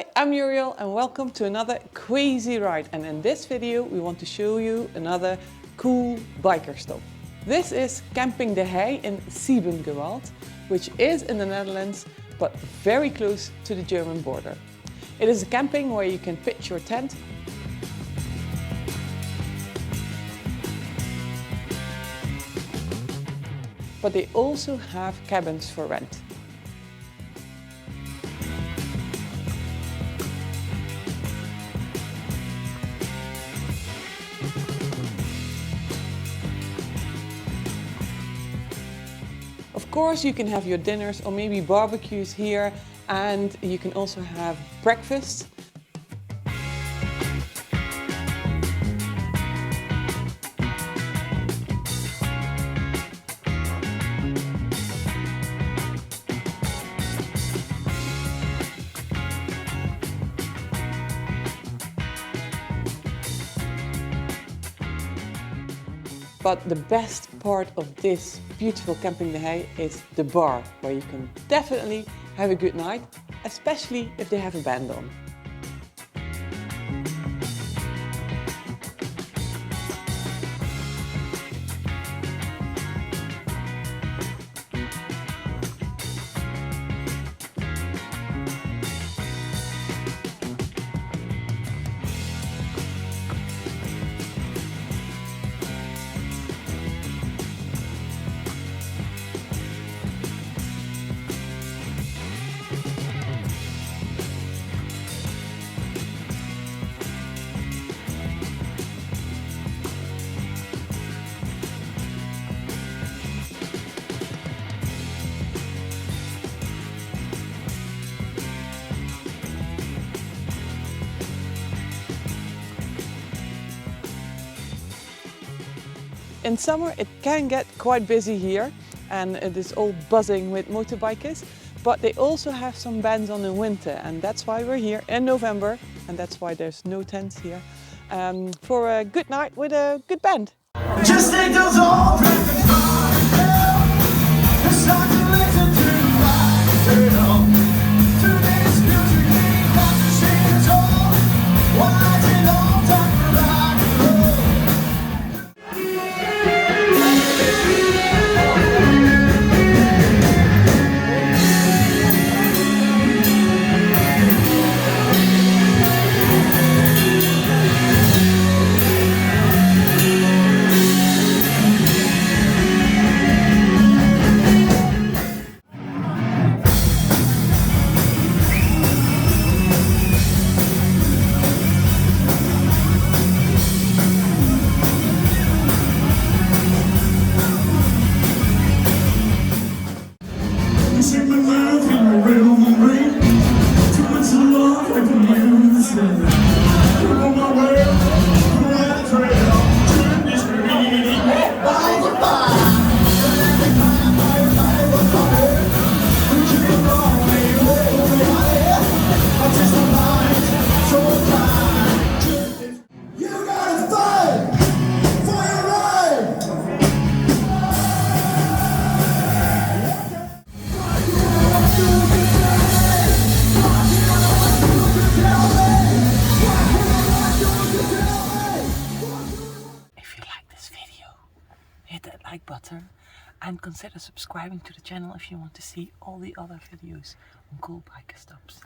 Hi, I'm Muriel and welcome to another Quazy ride, and in this video we want to show you another cool biker stop. This is Camping de HEI in Siebengewald, which is in the Netherlands but very close to the German border. It is a camping where you can pitch your tent, but they also have cabins for rent. Of course, you can have your dinners or maybe barbecues here, and you can also have breakfast. But the best part of this beautiful Camping de HEI is the bar, where you can definitely have a good night, especially if they have a band on. In summer it can get quite busy here and it is all buzzing with motorbikers, but they also have some bands on in winter, and that's why we're here in November, and that's why there's no tents here, for a good night with a good band. Just take those old records it's not to listen to today's music ain't got to sing at all. Why is it all time for rock and roll? Hit that like button and consider subscribing to the channel if you want to see all the other videos on cool biker stops.